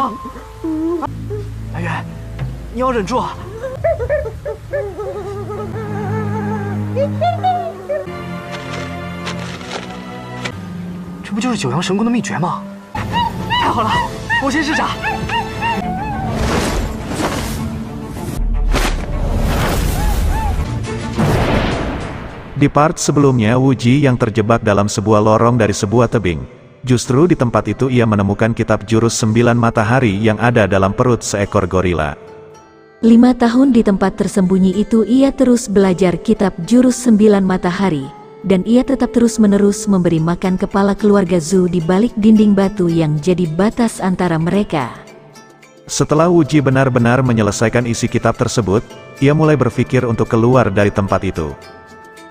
吗？来源，你要忍住啊！这不就是九阳神功的秘诀吗？太好了，我先试着。 Di part sebelumnya Wuji yang terjebak dalam sebuah lorong dari sebuah tebing. Justru di tempat itu ia menemukan kitab jurus 9 matahari yang ada dalam perut seekor gorila. 5 tahun di tempat tersembunyi itu ia terus belajar kitab jurus 9 matahari, dan ia tetap terus-menerus memberi makan kepala keluarga Zhu di balik dinding batu yang jadi batas antara mereka. Setelah Wuji benar-benar menyelesaikan isi kitab tersebut, ia mulai berpikir untuk keluar dari tempat itu.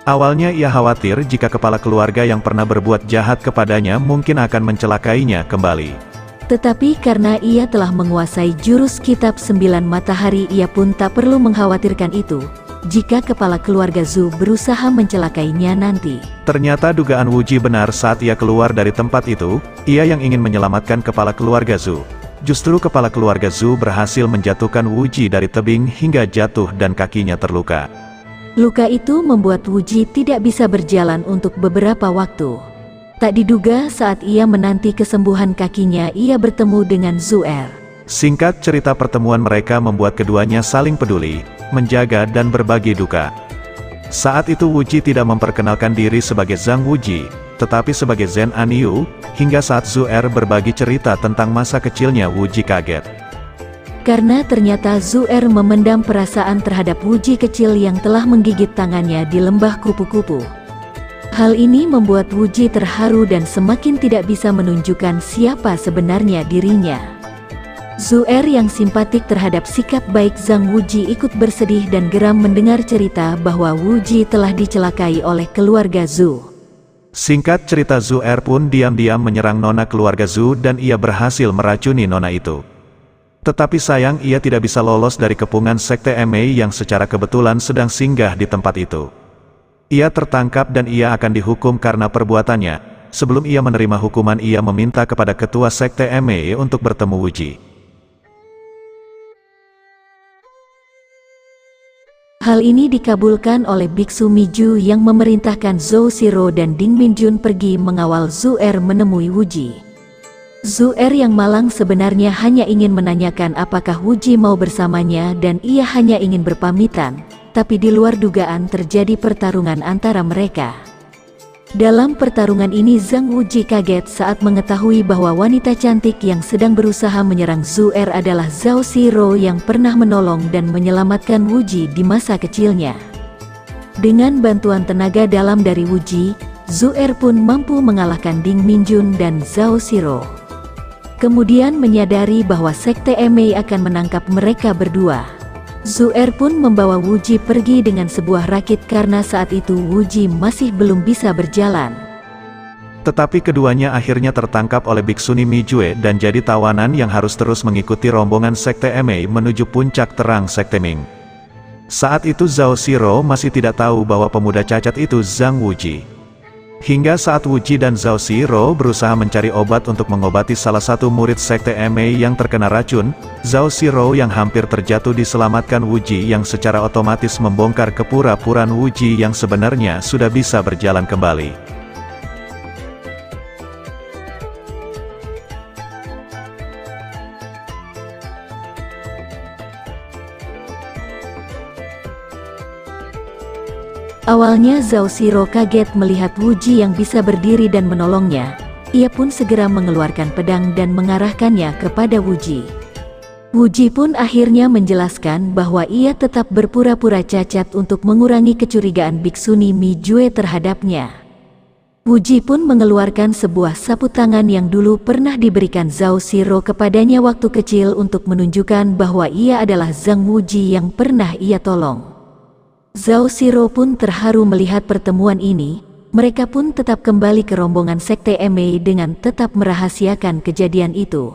Awalnya ia khawatir jika kepala keluarga yang pernah berbuat jahat kepadanya mungkin akan mencelakainya kembali. Tetapi karena ia telah menguasai jurus kitab 9 matahari, ia pun tak perlu mengkhawatirkan itu, jika kepala keluarga Zhu berusaha mencelakainya nanti. Ternyata dugaan Wuji benar. Saat ia keluar dari tempat itu, ia yang ingin menyelamatkan kepala keluarga Zhu. Justru kepala keluarga Zhu berhasil menjatuhkan Wuji dari tebing hingga jatuh dan kakinya terluka. Luka itu membuat Wuji tidak bisa berjalan untuk beberapa waktu. Tak diduga saat ia menanti kesembuhan kakinya, ia bertemu dengan Zu'er. Singkat cerita, pertemuan mereka membuat keduanya saling peduli, menjaga dan berbagi duka. Saat itu Wuji tidak memperkenalkan diri sebagai Zhang Wuji, tetapi sebagai Zhen Anyu, hingga saat Zu'er berbagi cerita tentang masa kecilnya, Wuji kaget. Karena ternyata Zu'er memendam perasaan terhadap Wuji kecil yang telah menggigit tangannya di lembah kupu-kupu. Hal ini membuat Wuji terharu dan semakin tidak bisa menunjukkan siapa sebenarnya dirinya. Zu'er yang simpatik terhadap sikap baik Zhang Wuji ikut bersedih dan geram mendengar cerita bahwa Wuji telah dicelakai oleh keluarga Zhu. Singkat cerita, Zu'er pun diam-diam menyerang nona keluarga Zhu dan ia berhasil meracuni nona itu. Tetapi sayang, ia tidak bisa lolos dari kepungan sekte Mei yang secara kebetulan sedang singgah di tempat itu. Ia tertangkap dan ia akan dihukum karena perbuatannya. Sebelum ia menerima hukuman, ia meminta kepada ketua sekte Mei untuk bertemu Wuji. Hal ini dikabulkan oleh Biksu Miju yang memerintahkan Zhou Shiro dan Ding Minjun pergi mengawal Zu'er menemui Wuji. Zu'er yang malang sebenarnya hanya ingin menanyakan apakah Wuji mau bersamanya dan ia hanya ingin berpamitan, tapi di luar dugaan terjadi pertarungan antara mereka. Dalam pertarungan ini Zhang Wuji kaget saat mengetahui bahwa wanita cantik yang sedang berusaha menyerang Zu'er adalah Zhou Shiro yang pernah menolong dan menyelamatkan Wuji di masa kecilnya. Dengan bantuan tenaga dalam dari Wuji, Zu'er pun mampu mengalahkan Ding Minjun dan Zhou Shiro. Kemudian menyadari bahwa sekte Mei akan menangkap mereka berdua. Zu'er pun membawa Wuji pergi dengan sebuah rakit karena saat itu Wuji masih belum bisa berjalan. Tetapi keduanya akhirnya tertangkap oleh Biksuni Mijue dan jadi tawanan yang harus terus mengikuti rombongan sekte Mei menuju puncak terang sekte Ming. Saat itu Zhou Shiro masih tidak tahu bahwa pemuda cacat itu Zhang Wuji. Hingga saat Wuji dan Zhou Shiro berusaha mencari obat untuk mengobati salah satu murid sekte Mei yang terkena racun, Zhou Shiro yang hampir terjatuh diselamatkan Wuji yang secara otomatis membongkar kepura-puraan Wuji yang sebenarnya sudah bisa berjalan kembali. Awalnya Zhou Shiro kaget melihat Wuji yang bisa berdiri dan menolongnya. Ia pun segera mengeluarkan pedang dan mengarahkannya kepada Wuji. Wuji pun akhirnya menjelaskan bahwa ia tetap berpura-pura cacat untuk mengurangi kecurigaan Biksuni Mijue terhadapnya. Wuji pun mengeluarkan sebuah sapu tangan yang dulu pernah diberikan Zhou Shiro kepadanya waktu kecil untuk menunjukkan bahwa ia adalah Zhang Wuji yang pernah ia tolong. Zhou Shiro pun terharu melihat pertemuan ini. Mereka pun tetap kembali ke rombongan sekte Mei dengan tetap merahasiakan kejadian itu.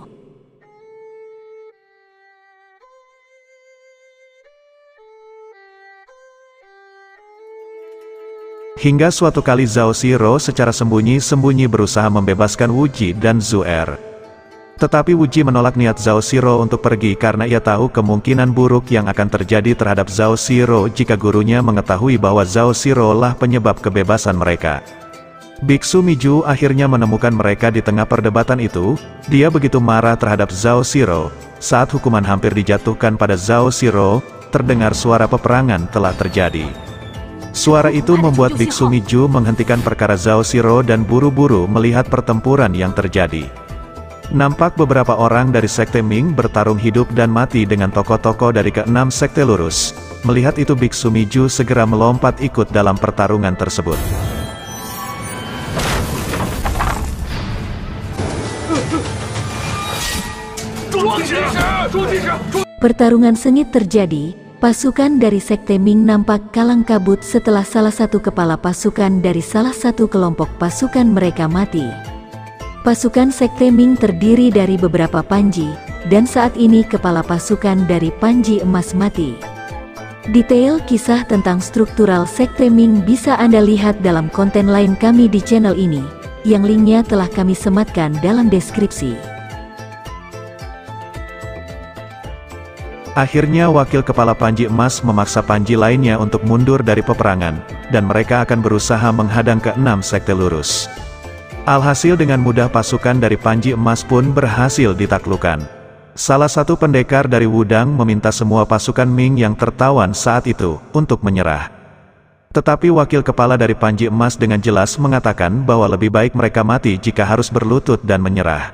Hingga suatu kali Zhou Shiro secara sembunyi-sembunyi berusaha membebaskan Wuji dan Zu'er. Tetapi Wuji menolak niat Zhao Shiro untuk pergi karena ia tahu kemungkinan buruk yang akan terjadi terhadap Zhao Shiro jika gurunya mengetahui bahwa Zhao Shiro lah penyebab kebebasan mereka. Biksu Miju akhirnya menemukan mereka di tengah perdebatan itu. Dia begitu marah terhadap Zhao Shiro. Saat hukuman hampir dijatuhkan pada Zhao Shiro, terdengar suara peperangan telah terjadi. Suara itu membuat Biksu Miju menghentikan perkara Zhao Shiro dan buru-buru melihat pertempuran yang terjadi. Nampak beberapa orang dari Sekte Ming bertarung hidup dan mati dengan tokoh-tokoh dari ke-6 Sekte Lurus. Melihat itu Biksu Miju segera melompat ikut dalam pertarungan tersebut. Pertarungan sengit terjadi. Pasukan dari Sekte Ming nampak kalang kabut setelah salah satu kepala pasukan dari salah satu kelompok pasukan mereka mati. Pasukan Sekte Ming terdiri dari beberapa panji, dan saat ini kepala pasukan dari Panji Emas mati. Detail kisah tentang struktural Sekte Ming bisa Anda lihat dalam konten lain kami di channel ini, yang linknya telah kami sematkan dalam deskripsi. Akhirnya wakil kepala Panji Emas memaksa panji lainnya untuk mundur dari peperangan, dan mereka akan berusaha menghadang ke-6 Sekte Lurus. Alhasil dengan mudah pasukan dari Panji Emas pun berhasil ditaklukkan. Salah satu pendekar dari Wudang meminta semua pasukan Ming yang tertawan saat itu untuk menyerah. Tetapi wakil kepala dari Panji Emas dengan jelas mengatakan bahwa lebih baik mereka mati jika harus berlutut dan menyerah.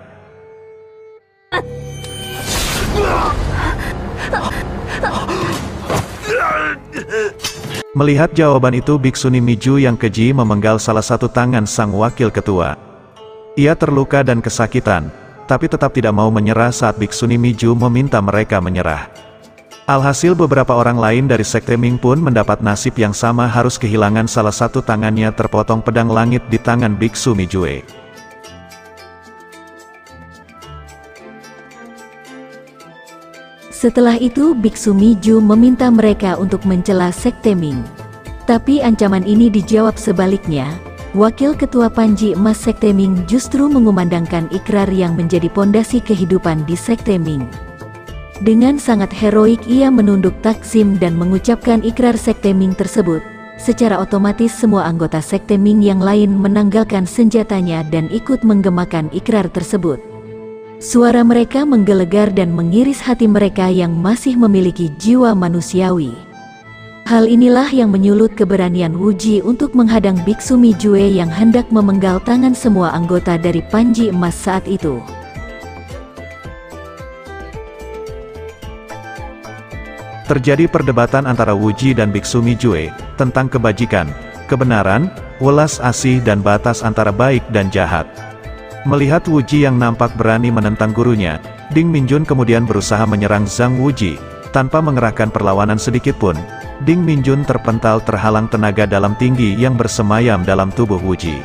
Melihat jawaban itu, Biksuni Miju yang keji memenggal salah satu tangan sang wakil ketua. Ia terluka dan kesakitan, tapi tetap tidak mau menyerah saat Biksuni Miju meminta mereka menyerah. Alhasil beberapa orang lain dari Sekte Ming pun mendapat nasib yang sama, harus kehilangan salah satu tangannya terpotong pedang langit di tangan Biksu Mijue. Setelah itu Biksu Miju meminta mereka untuk mencela Sekte Ming. Tapi ancaman ini dijawab sebaliknya. Wakil Ketua Panji Emas Sekte Ming justru mengumandangkan ikrar yang menjadi pondasi kehidupan di Sekte Ming. Dengan sangat heroik ia menunduk takzim dan mengucapkan ikrar Sekte Ming tersebut. Secara otomatis semua anggota Sekte Ming yang lain menanggalkan senjatanya dan ikut menggemakan ikrar tersebut. Suara mereka menggelegar dan mengiris hati mereka yang masih memiliki jiwa manusiawi. Hal inilah yang menyulut keberanian Wuji untuk menghadang Biksu Mijue yang hendak memenggal tangan semua anggota dari Panji Emas saat itu. Terjadi perdebatan antara Wuji dan Biksu Mijue tentang kebajikan, kebenaran, welas asih dan batas antara baik dan jahat. Melihat Wuji yang nampak berani menentang gurunya, Ding Minjun kemudian berusaha menyerang Zhang Wuji. Tanpa mengerahkan perlawanan sedikitpun, Ding Minjun terpental terhalang tenaga dalam tinggi yang bersemayam dalam tubuh Wuji.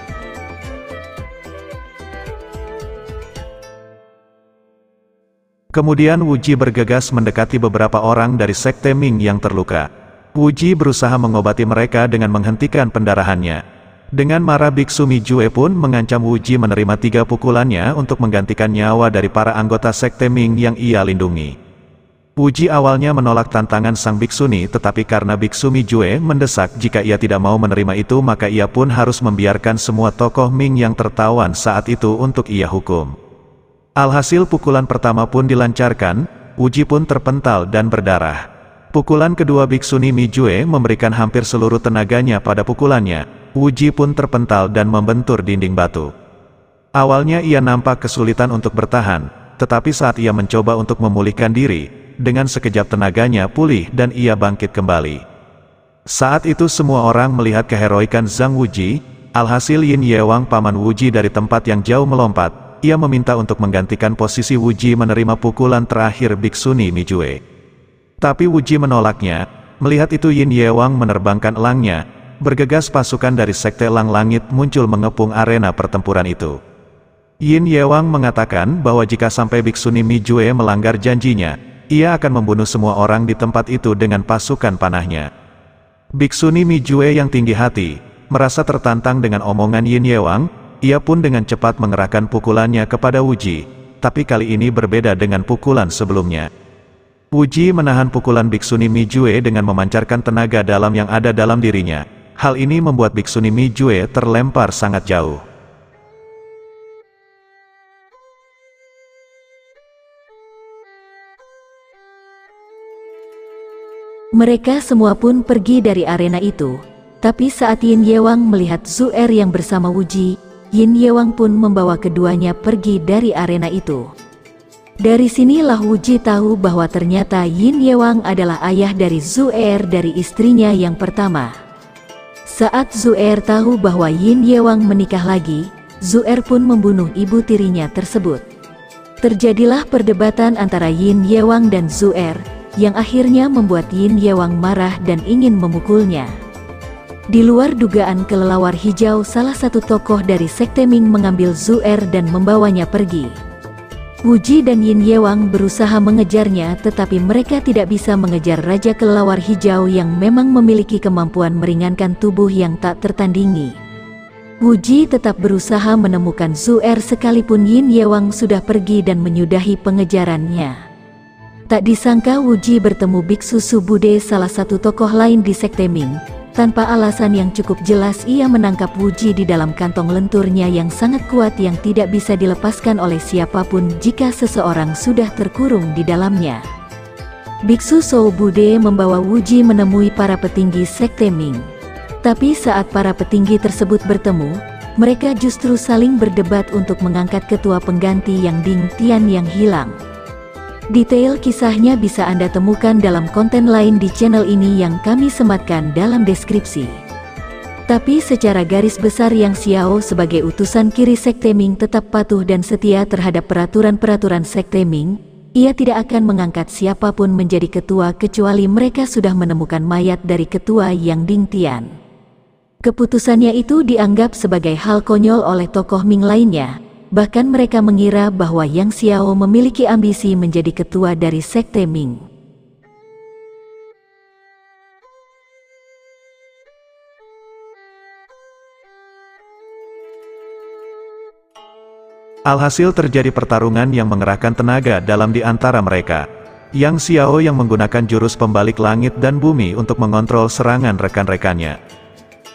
Kemudian Wuji bergegas mendekati beberapa orang dari Sekte Ming yang terluka. Wuji berusaha mengobati mereka dengan menghentikan pendarahannya. Dengan marah Biksu Mijue pun mengancam Wuji menerima 3 pukulannya untuk menggantikan nyawa dari para anggota Sekte Ming yang ia lindungi. Wuji awalnya menolak tantangan sang biksuni, tetapi karena Biksu Mijue mendesak jika ia tidak mau menerima itu, maka ia pun harus membiarkan semua tokoh Ming yang tertawan saat itu untuk ia hukum. Alhasil pukulan pertama pun dilancarkan, Wuji pun terpental dan berdarah. Pukulan kedua Biksuni Mijue memberikan hampir seluruh tenaganya pada pukulannya. Wuji pun terpental dan membentur dinding batu. Awalnya ia nampak kesulitan untuk bertahan, tetapi saat ia mencoba untuk memulihkan diri, dengan sekejap tenaganya pulih dan ia bangkit kembali. Saat itu semua orang melihat keheroikan Zhang Wuji. Alhasil Yin Yewang paman Wuji dari tempat yang jauh melompat. Ia meminta untuk menggantikan posisi Wuji menerima pukulan terakhir Biksuni Mijue. Tapi Wuji menolaknya. Melihat itu Yin Yewang menerbangkan elangnya. Bergegas pasukan dari Sekte Elang Langit muncul mengepung arena pertempuran itu. Yin Yewang mengatakan bahwa jika sampai Biksuni Mijue melanggar janjinya, ia akan membunuh semua orang di tempat itu dengan pasukan panahnya. Biksuni Mijue yang tinggi hati, merasa tertantang dengan omongan Yin Yewang, ia pun dengan cepat mengerahkan pukulannya kepada Wuji. tapi kali ini berbeda dengan pukulan sebelumnya. Wuji menahan pukulan Biksuni Mijue dengan memancarkan tenaga dalam yang ada dalam dirinya. Hal ini membuat Biksuni Mijue terlempar sangat jauh. Mereka semua pun pergi dari arena itu. Tapi saat Yin Yewang melihat Zu'er yang bersama Wuji, Yin Yewang pun membawa keduanya pergi dari arena itu. Dari sinilah Wuji tahu bahwa ternyata Yin Yewang adalah ayah dari Zu'er dari istrinya yang pertama. Saat Zu'er tahu bahwa Yin Yewang menikah lagi, Zu'er pun membunuh ibu tirinya tersebut. Terjadilah perdebatan antara Yin Yewang dan Zu'er, yang akhirnya membuat Yin Yewang marah dan ingin memukulnya. Di luar dugaan kelelawar hijau, salah satu tokoh dari Sekte Ming mengambil Zu'er dan membawanya pergi. Wuji dan Yin Yewang berusaha mengejarnya, tetapi mereka tidak bisa mengejar Raja Kelelawar Hijau yang memang memiliki kemampuan meringankan tubuh yang tak tertandingi. Wuji tetap berusaha menemukan Zu'er sekalipun Yin Yewang sudah pergi dan menyudahi pengejarannya. Tak disangka Wuji bertemu Biksu Subude, salah satu tokoh lain di Sekte Ming. Tanpa alasan yang cukup jelas, ia menangkap Wuji di dalam kantong lenturnya yang sangat kuat yang tidak bisa dilepaskan oleh siapapun jika seseorang sudah terkurung di dalamnya. Biksu Subude membawa Wuji menemui para petinggi Sekte Ming. Tapi saat para petinggi tersebut bertemu, mereka justru saling berdebat untuk mengangkat ketua pengganti yang Ding Tian yang hilang. Detail kisahnya bisa Anda temukan dalam konten lain di channel ini yang kami sematkan dalam deskripsi. Tapi secara garis besar Yang Xiao sebagai utusan kiri Sekte Ming tetap patuh dan setia terhadap peraturan-peraturan Sekte Ming. Ia tidak akan mengangkat siapapun menjadi ketua kecuali mereka sudah menemukan mayat dari ketua Yang Ding Tian. Keputusannya itu dianggap sebagai hal konyol oleh tokoh Ming lainnya. Bahkan mereka mengira bahwa Yang Xiao memiliki ambisi menjadi ketua dari Sekte Ming. Alhasil terjadi pertarungan yang mengerahkan tenaga dalam di antara mereka. Yang Xiao yang menggunakan jurus pembalik langit dan bumi untuk mengontrol serangan rekan-rekannya.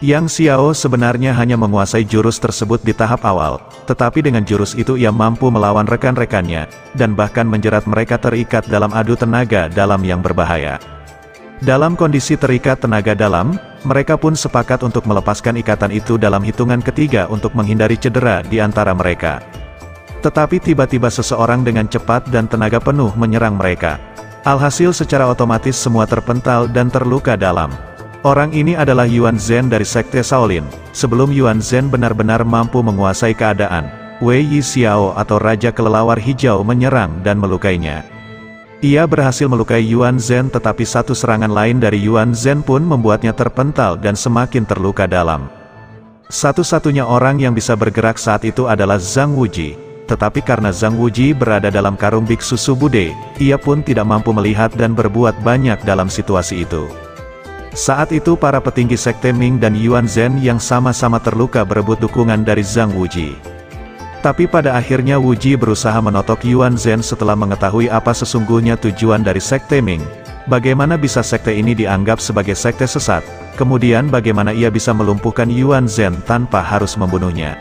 Yang Xiao sebenarnya hanya menguasai jurus tersebut di tahap awal, tetapi dengan jurus itu ia mampu melawan rekan-rekannya, dan bahkan menjerat mereka terikat dalam adu tenaga dalam yang berbahaya. Dalam kondisi terikat tenaga dalam, mereka pun sepakat untuk melepaskan ikatan itu dalam hitungan ketiga untuk menghindari cedera di antara mereka. Tetapi tiba-tiba seseorang dengan cepat dan tenaga penuh menyerang mereka. Alhasil secara otomatis semua terpental dan terluka dalam. Orang ini adalah Yuan Zhen dari Sekte Shaolin. Sebelum Yuan Zhen benar-benar mampu menguasai keadaan, Wei Yi Xiao atau Raja Kelelawar Hijau menyerang dan melukainya. Ia berhasil melukai Yuan Zhen, tetapi satu serangan lain dari Yuan Zhen pun membuatnya terpental dan semakin terluka dalam. Satu-satunya orang yang bisa bergerak saat itu adalah Zhang Wuji. Tetapi karena Zhang Wuji berada dalam karung Biksu Subude, ia pun tidak mampu melihat dan berbuat banyak dalam situasi itu. Saat itu para petinggi Sekte Ming dan Yuan Zhen yang sama-sama terluka berebut dukungan dari Zhang Wuji. Tapi pada akhirnya Wuji berusaha menotok Yuan Zhen setelah mengetahui apa sesungguhnya tujuan dari Sekte Ming. Bagaimana bisa sekte ini dianggap sebagai sekte sesat, kemudian bagaimana ia bisa melumpuhkan Yuan Zhen tanpa harus membunuhnya.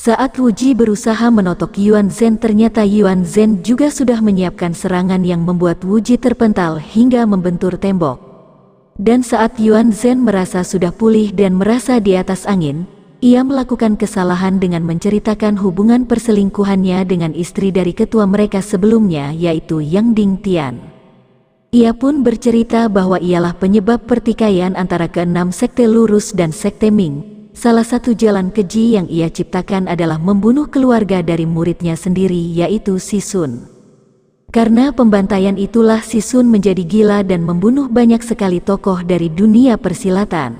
Saat Wuji berusaha menotok Yuan Zhen, ternyata Yuan Zhen juga sudah menyiapkan serangan yang membuat Wuji terpental hingga membentur tembok. Dan saat Yuan Zhen merasa sudah pulih dan merasa di atas angin, ia melakukan kesalahan dengan menceritakan hubungan perselingkuhannya dengan istri dari ketua mereka sebelumnya, yaitu Yang Ding Tian. Ia pun bercerita bahwa ialah penyebab pertikaian antara keenam Sekte Lurus dan Sekte Ming. Salah satu jalan keji yang ia ciptakan adalah membunuh keluarga dari muridnya sendiri, yaitu Si Sun. Karena pembantaian itulah Si Sun menjadi gila dan membunuh banyak sekali tokoh dari dunia persilatan.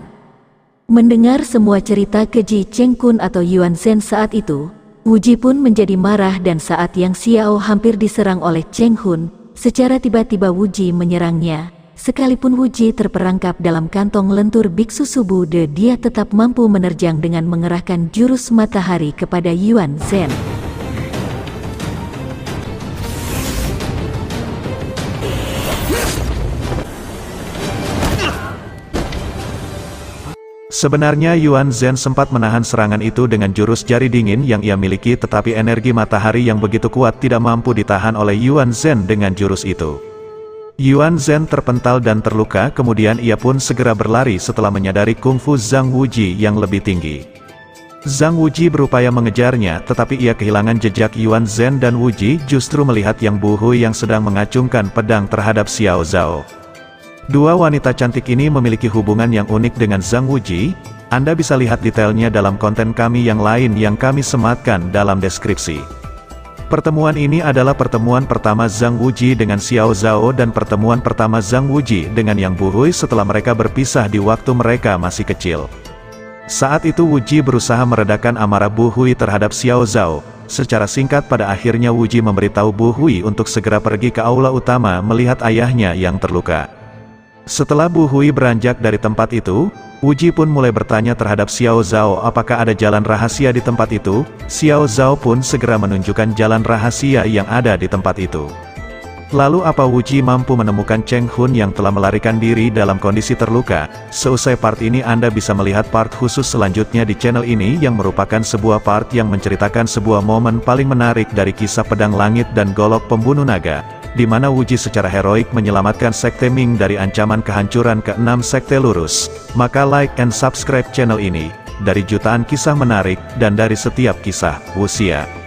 Mendengar semua cerita keji Cheng Kun atau Yuan Zhen saat itu, Wuji pun menjadi marah, dan saat Yang Xiao hampir diserang oleh Cheng Hun, secara tiba-tiba Wuji menyerangnya. Sekalipun Wuji terperangkap dalam kantong lentur biksu Subu De, dia tetap mampu menerjang dengan mengerahkan jurus matahari kepada Yuan Zhen. Sebenarnya Yuan Zhen sempat menahan serangan itu dengan jurus jari dingin yang ia miliki, tetapi energi matahari yang begitu kuat tidak mampu ditahan oleh Yuan Zhen dengan jurus itu. Yuan Zhen terpental dan terluka, kemudian ia pun segera berlari setelah menyadari kungfu Zhang Wuji yang lebih tinggi. Zhang Wuji berupaya mengejarnya, tetapi ia kehilangan jejak Yuan Zhen dan Wuji justru melihat Yang Bu Hui yang sedang mengacungkan pedang terhadap Xiao Zhao. Dua wanita cantik ini memiliki hubungan yang unik dengan Zhang Wuji. Anda bisa lihat detailnya dalam konten kami yang lain yang kami sematkan dalam deskripsi. Pertemuan ini adalah pertemuan pertama Zhang Wuji dengan Xiao Zhao dan pertemuan pertama Zhang Wuji dengan Yang Bu Hui setelah mereka berpisah di waktu mereka masih kecil. Saat itu Wuji berusaha meredakan amarah Bu Hui terhadap Xiao Zhao. Secara singkat pada akhirnya Wuji memberitahu Bu Hui untuk segera pergi ke aula utama melihat ayahnya yang terluka. Setelah Bu Hui beranjak dari tempat itu, Wuji pun mulai bertanya terhadap Xiao Zhao apakah ada jalan rahasia di tempat itu. Xiao Zhao pun segera menunjukkan jalan rahasia yang ada di tempat itu. Lalu apa Wuji mampu menemukan Cheng Hun yang telah melarikan diri dalam kondisi terluka? Seusai part ini Anda bisa melihat part khusus selanjutnya di channel ini yang merupakan sebuah part yang menceritakan sebuah momen paling menarik dari kisah Pedang Langit dan Golok Pembunuh Naga, di mana Wuji secara heroik menyelamatkan Sekte Ming dari ancaman kehancuran ke-6 Sekte Lurus. Maka like and subscribe channel ini, dari jutaan kisah menarik, dan dari setiap kisah, Wuxia.